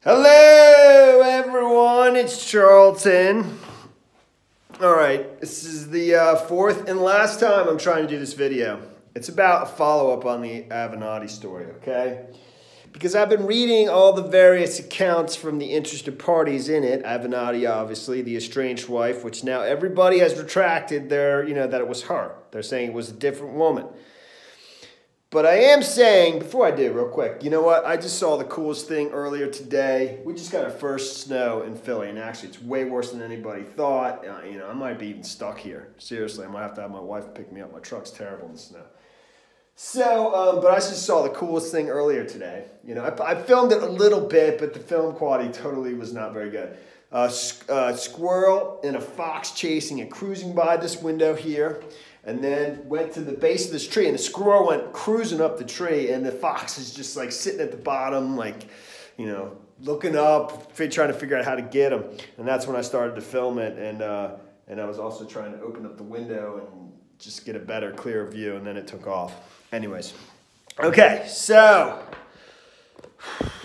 Hello everyone, it's Charlton. Alright, this is the fourth and last time I'm trying to do this video. It's about a follow-up on the Avenatti story, okay? Because I've been reading all the various accounts from the interested parties in it. Avenatti, obviously, the estranged wife, which now everybody has retracted their, that it was her. They're saying it was a different woman. But I am saying, before I do, real quick, you know what? I just saw the coolest thing earlier today. We just got our first snow in Philly, and actually it's way worse than anybody thought. I might be even stuck here. Seriously, I might have to have my wife pick me up. My truck's terrible in the snow. So, but I just saw the coolest thing earlier today. I filmed it a little bit, but the film quality totally was not very good. Squirrel and a fox chasing and cruising by this window here. And then went to the base of this tree, and the squirrel went cruising up the tree, and the fox is just like sitting at the bottom, like, looking up, trying to figure out how to get him. And that's when I started to film it, and I was also trying to open up the window and just get a better, clearer view, and then it took off. Anyways, okay, so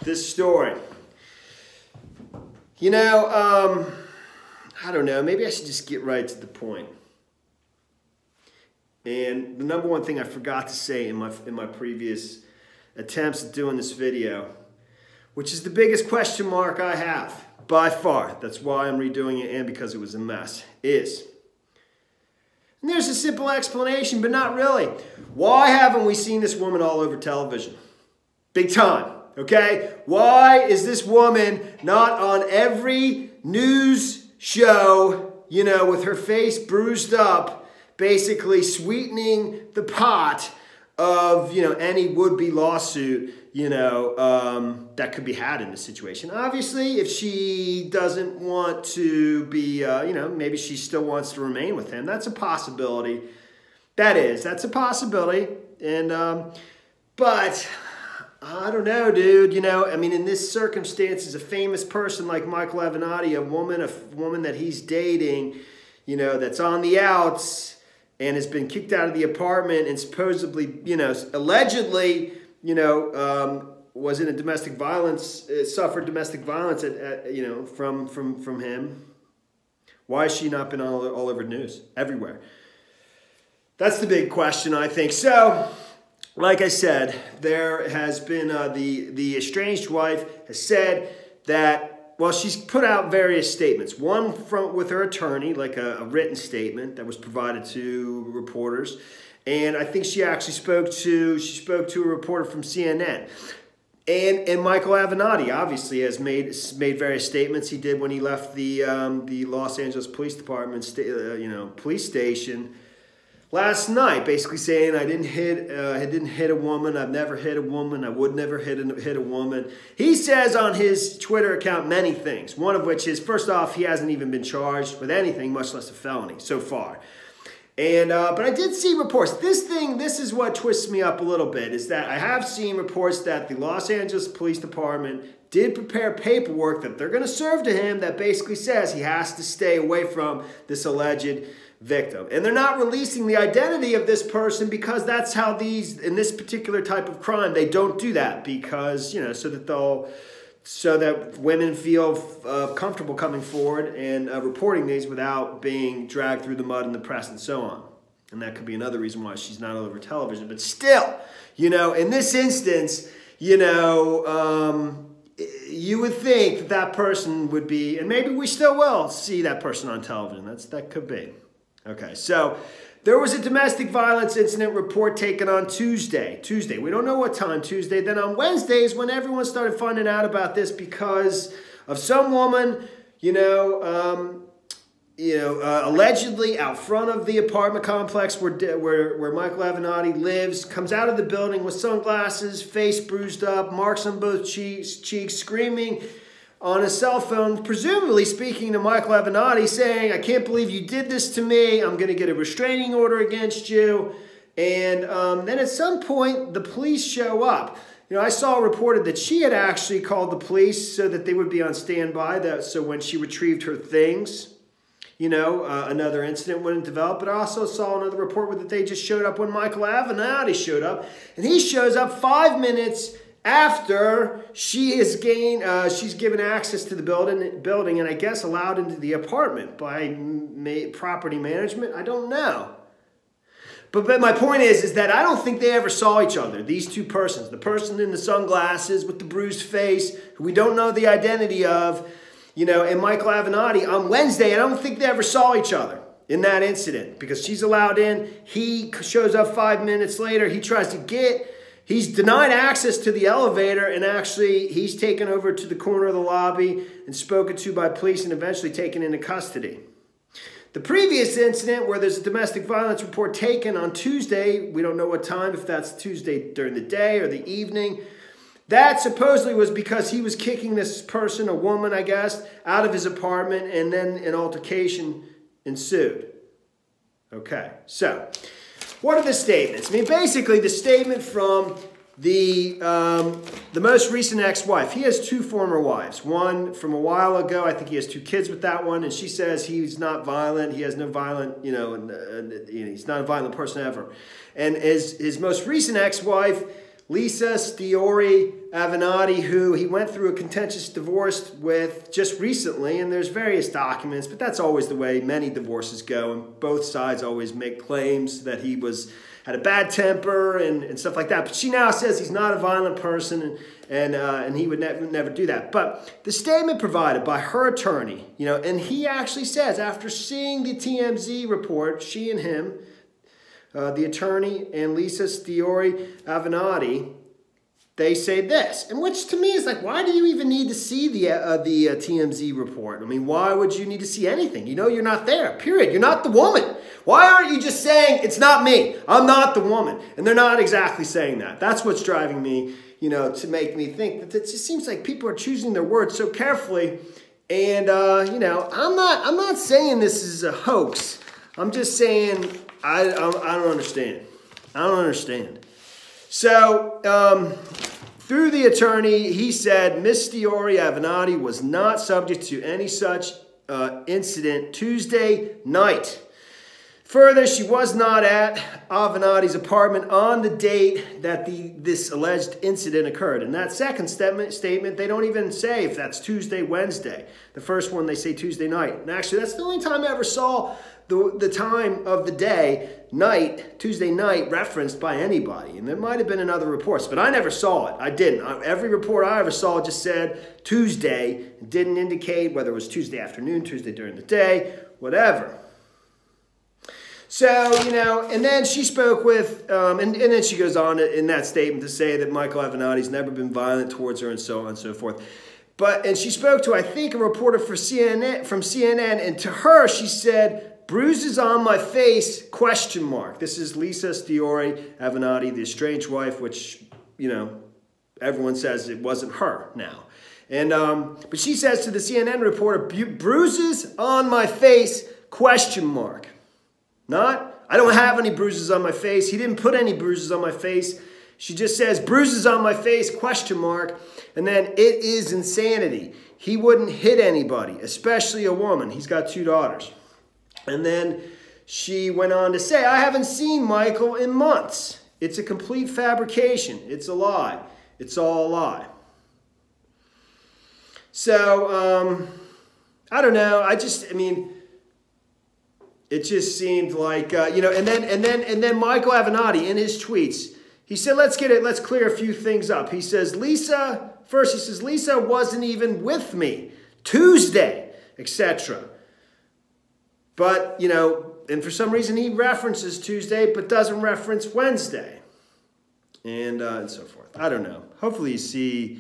this story. I don't know, maybe I should just get right to the point. And the number one thing I forgot to say in my previous attempts at doing this video, which is the biggest question mark I have, by far, that's why I'm redoing it and because it was a mess, is, and there's a simple explanation, but not really. Why haven't we seen this woman all over television? Big time, okay? Why is this woman not on every news show, with her face bruised up, basically sweetening the pot of, any would-be lawsuit, that could be had in this situation. Obviously, if she doesn't want to be, maybe she still wants to remain with him. That's a possibility. That's a possibility. And, but I don't know, dude. In this circumstance, a famous person like Michael Avenatti, a woman that he's dating, that's on the outs, and has been kicked out of the apartment and supposedly, allegedly, was in a domestic violence, suffered domestic violence from him. Why has she not been all over the news, everywhere? That's the big question, I think. So, like I said, there has been, the estranged wife has said that, well, she's put out various statements. One with her attorney, like a written statement that was provided to reporters. And I think she actually spoke to a reporter from CNN. And Michael Avenatti obviously has made various statements. He did when he left the Los Angeles Police Department, police station last night, basically saying I didn't hit a woman. I've never hit a woman. I would never hit a woman. He says on his Twitter account many things. One of which is, first off, he hasn't even been charged with anything, much less a felony so far. And but I did see reports. This is what twists me up a little bit, is that I have seen reports that the Los Angeles Police Department did prepare paperwork that they're going to serve to him that basically says he has to stay away from this alleged victim. And they're not releasing the identity of this person because that's how in this particular type of crime, they don't do that because, so that women feel comfortable coming forward and reporting these without being dragged through the mud in the press and so on. And that could be another reason why she's not all over television. But still, in this instance, you would think that person would be, and maybe we still will see that person on television. That could be. Okay, so there was a domestic violence incident report taken on Tuesday. We don't know what time Tuesday. Then on Wednesday is when everyone started finding out about this because of some woman, allegedly out front of the apartment complex where Michael Avenatti lives, comes out of the building with sunglasses, face bruised up, marks on both cheeks, screaming on a cell phone, presumably speaking to Michael Avenatti, saying, I can't believe you did this to me. I'm going to get a restraining order against you. And then at some point, the police show up. I saw reported that she had actually called the police so that they would be on standby, so when she retrieved her things, another incident wouldn't develop. But I also saw another report that they just showed up when Michael Avenatti showed up. And he shows up 5 minutes after she has she's given access to the building and I guess allowed into the apartment by property management. I don't know. But my point is that I don't think they ever saw each other, these two persons. The person in the sunglasses with the bruised face, who we don't know the identity of, you know, and Michael Avenatti on Wednesday, I don't think they ever saw each other in that incident because she's allowed in. He shows up 5 minutes later. He tries to he's denied access to the elevator, and actually he's taken over to the corner of the lobby and spoken to by police and eventually taken into custody. The previous incident where there's a domestic violence report taken on Tuesday, we don't know what time, if that's Tuesday during the day or the evening, that supposedly was because he was kicking this person, a woman I guess, out of his apartment, and then an altercation ensued. Okay, so what are the statements? I mean, basically the statement from the most recent ex-wife. He has two former wives. One from a while ago. I think he has 2 kids with that one. And she says he's not violent. He has no violent, you know, he's not a violent person ever. And his most recent ex-wife, Lisa Storie-Avenatti, who he went through a contentious divorce with just recently. And there's various documents, but that's always the way many divorces go. And both sides always make claims that he had a bad temper and stuff like that. But she now says he's not a violent person and he would never do that. But the statement provided by her attorney, you know, and he actually says after seeing the TMZ report, she and him, the attorney and Lisa Storie-Avenatti, they say this, and which to me is like, why do you even need to see the TMZ report? I mean, why would you need to see anything? You know you're not there, period. You're not the woman. Why aren't you just saying, it's not me, I'm not the woman? And they're not exactly saying that. That's what's driving me, you know, to make me think that it just seems like people are choosing their words so carefully. And, you know, I'm not saying this is a hoax. I'm just saying I don't understand. I don't understand. So, through the attorney, he said Miss Storie-Avenatti was not subject to any such incident Tuesday night. Further, she was not at Avenatti's apartment on the date that this alleged incident occurred. And that second statement, they don't even say if that's Tuesday, Wednesday. The first one, they say Tuesday night. And actually, that's the only time I ever saw the time of the day, Tuesday night, referenced by anybody. And there might have been in other reports, but I never saw it. I didn't. Every report I ever saw just said Tuesday. It didn't indicate whether it was Tuesday afternoon, Tuesday during the day, whatever. So, you know, and then she spoke with, and then she goes on in that statement to say that Michael Avenatti's never been violent towards her and so on and so forth. And she spoke to, I think, a reporter from CNN, and to her she said, bruises on my face, question mark. This is Lisa Storie-Avenatti, the estranged wife, which, you know, everyone says it wasn't her now. And, but she says to the CNN reporter, bruises on my face, question mark. I don't have any bruises on my face. He didn't put any bruises on my face. She just says, bruises on my face, question mark. And then it is insanity. He wouldn't hit anybody, especially a woman. He's got 2 daughters. And then she went on to say, I haven't seen Michael in months. It's a complete fabrication. It's a lie. It's all a lie. So, I don't know. I mean, it just seemed like, you know, and then Michael Avenatti in his tweets, he said, let's clear a few things up. He says, Lisa wasn't even with me Tuesday, etc. But, you know, and for some reason he references Tuesday, but doesn't reference Wednesday. And so forth. I don't know. Hopefully you see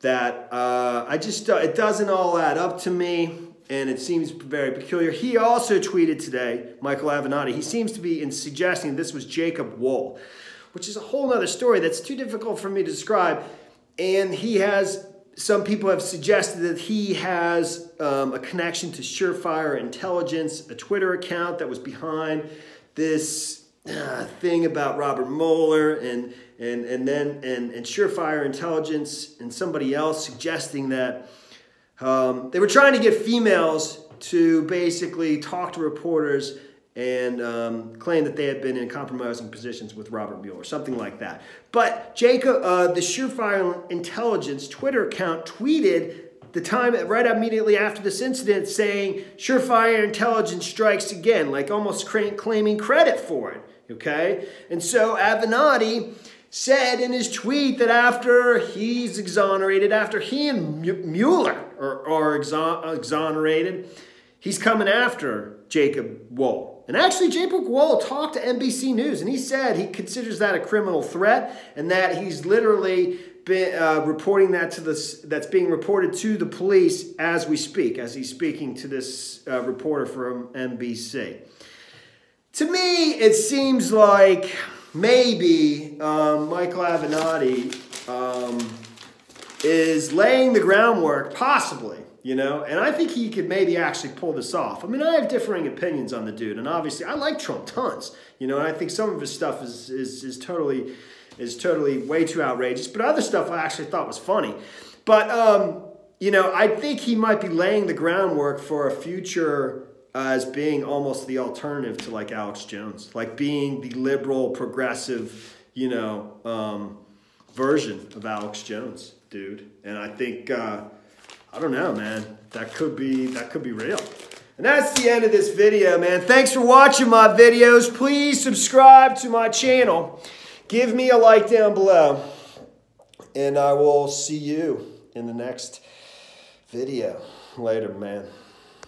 that it doesn't all add up to me. And it seems very peculiar. He also tweeted today, Michael Avenatti, he seems to be suggesting this was Jacob Wohl, which is a whole other story that's too difficult for me to describe. And some people have suggested that he has a connection to Surefire Intelligence, a Twitter account that was behind this thing about Robert Mueller and Surefire Intelligence and somebody else suggesting that they were trying to get females to basically talk to reporters and claimed that they had been in compromising positions with Robert Mueller, something like that. But Jacob, the Surefire Intelligence Twitter account tweeted the time right immediately after this incident saying, Surefire Intelligence strikes again, like almost claiming credit for it, okay? And so Avenatti said in his tweet that after he's exonerated, after he and Mueller are exonerated, he's coming after Jacob Wohl. And actually, Jacob Wohl talked to NBC News, and he said he considers that a criminal threat, and that he's literally been reporting that to that's being reported to the police as we speak, as he's speaking to this reporter from NBC. To me, it seems like maybe Michael Avenatti is laying the groundwork, possibly, you know, and I think he could maybe actually pull this off. I mean, I have differing opinions on the dude, and obviously I like Trump tons, you know, and I think some of his stuff is totally way too outrageous, but other stuff I actually thought was funny. But, you know, I think he might be laying the groundwork for a future as being almost the alternative to like Alex Jones, like being the liberal, progressive, you know, version of Alex Jones, dude. And I think, I don't know, man, that could be real. And that's the end of this video, man. Thanks for watching my videos. Please subscribe to my channel. Give me a like down below. And I will see you in the next video. Later, man.